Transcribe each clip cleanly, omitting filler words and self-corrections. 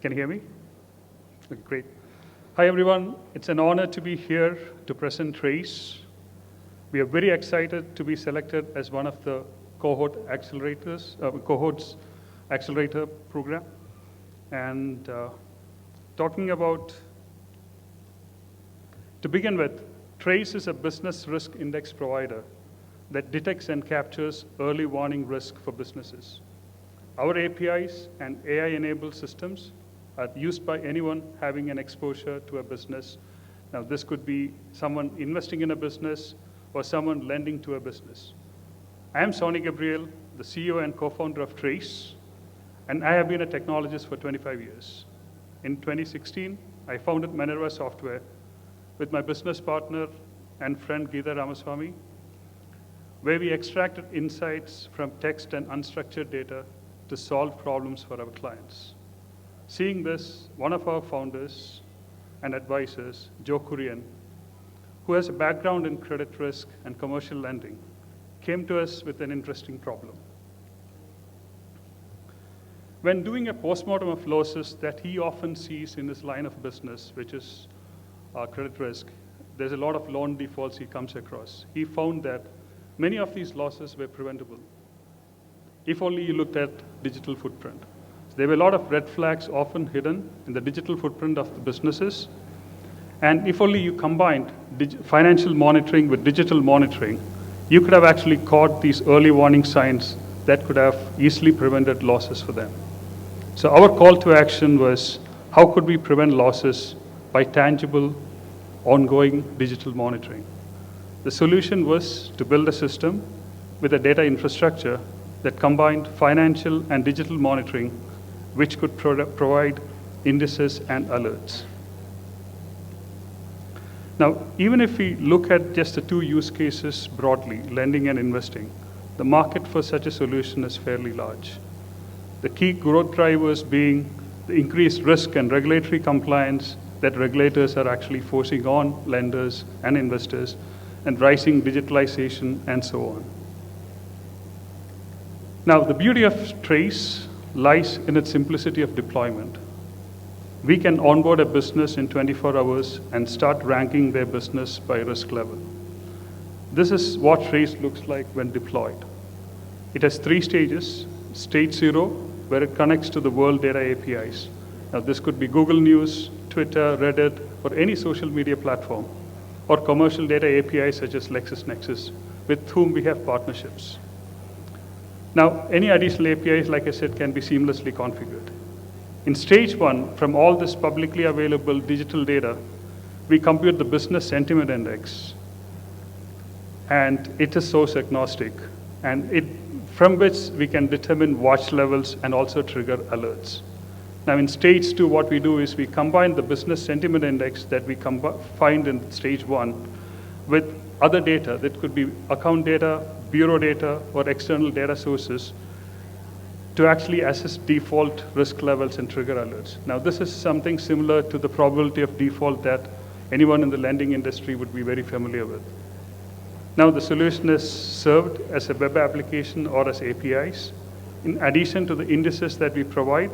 Can you hear me? Okay, great. Hi, everyone. It's an honor to be here to present Trace. We are very excited to be selected as one of the cohorts accelerator program. And talking about, to begin with, Trace is a business risk index provider that detects and captures early warning risk for businesses. Our APIs and AI-enabled systems are used by anyone having an exposure to a business. Now, this could be someone investing in a business or someone lending to a business. I am Sony Gabriel, the CEO and co-founder of Trace, and I have been a technologist for 25 years. In 2016, I founded Minerva Software with my business partner and friend Geeta Ramaswamy, where we extracted insights from text and unstructured data to solve problems for our clients. Seeing this, one of our founders and advisors, Joe Kurian, who has a background in credit risk and commercial lending, came to us with an interesting problem. When doing a postmortem of losses that he often sees in his line of business, which is credit risk, there's a lot of loan defaults he comes across. He found that many of these losses were preventable, if only you looked at digital footprint. There were a lot of red flags often hidden in the digital footprint of the businesses. And if only you combined financial monitoring with digital monitoring, you could have actually caught these early warning signs that could have easily prevented losses for them. So our call to action was, how could we prevent losses by tangible, ongoing digital monitoring? The solution was to build a system with a data infrastructure that combined financial and digital monitoring, which could provide indices and alerts. Now, even if we look at just the two use cases broadly, lending and investing, the market for such a solution is fairly large. The key growth drivers being the increased risk and regulatory compliance that regulators are actually forcing on lenders and investors, and rising digitalization and so on. Now, the beauty of Trace lies in its simplicity of deployment. We can onboard a business in 24 hours and start ranking their business by risk level. This is what Trace looks like when deployed. It has 3 stages. Stage 0, where it connects to the world data APIs. Now, this could be Google News, Twitter, Reddit, or any social media platform, or commercial data APIs such as LexisNexis, with whom we have partnerships. Now, any additional APIs, like I said, can be seamlessly configured. In stage 1, from all this publicly available digital data, we compute the business sentiment index. And it is source agnostic, and from which we can determine watch levels and also trigger alerts. Now, in stage 2, what we do is we combine the business sentiment index that we find in stage 1 with other data that could be account data, bureau data, or external data sources to actually assess default risk levels and trigger alerts. Now, this is something similar to the probability of default that anyone in the lending industry would be very familiar with. Now, the solution is served as a web application or as APIs. In addition to the indices that we provide,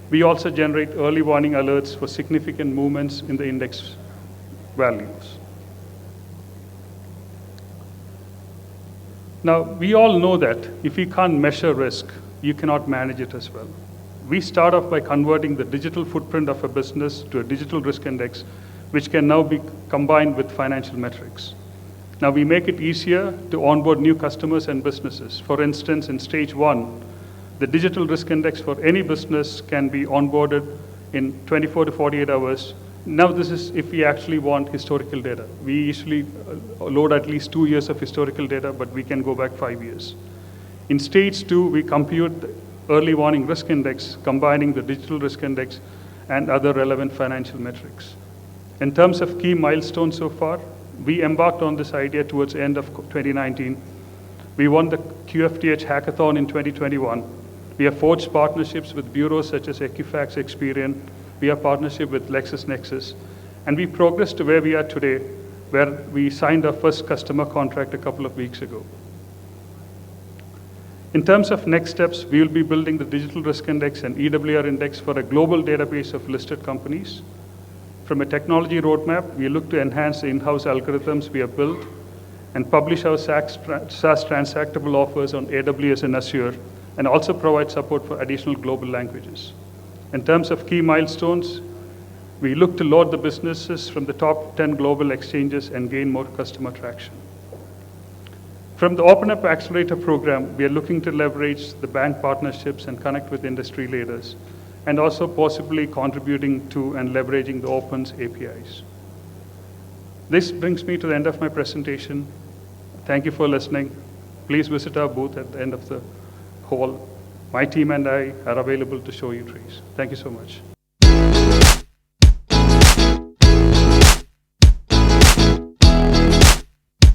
we also generate early warning alerts for significant movements in the index values. Now, we all know that if you can't measure risk, you cannot manage it as well. We start off by converting the digital footprint of a business to a digital risk index, which can now be combined with financial metrics. Now, we make it easier to onboard new customers and businesses. For instance, in stage 1, the digital risk index for any business can be onboarded in 24 to 48 hours. Now, this is if we actually want historical data. We usually load at least 2 years of historical data, but we can go back 5 years. In stage 2, we compute the early warning risk index, combining the digital risk index and other relevant financial metrics. In terms of key milestones so far, we embarked on this idea towards the end of 2019. We won the QFTH hackathon in 2021. We have forged partnerships with bureaus such as Equifax, Experian. We have partnership with LexisNexis. And we progressed to where we are today, where we signed our first customer contract a couple of weeks ago. In terms of next steps, we will be building the Digital Risk Index and EWR Index for a global database of listed companies. From a technology roadmap, we look to enhance the in-house algorithms we have built and publish our SaaS transactable offers on AWS and Azure, and also provide support for additional global languages. In terms of key milestones, we look to load the businesses from the top 10 global exchanges and gain more customer traction. From the OpenUp Accelerator program, we are looking to leverage the bank partnerships and connect with industry leaders, and also possibly contributing to and leveraging the Open's APIs. This brings me to the end of my presentation. Thank you for listening. Please visit our booth at the end of the hall. My team and I are available to show you trees. Thank you so much.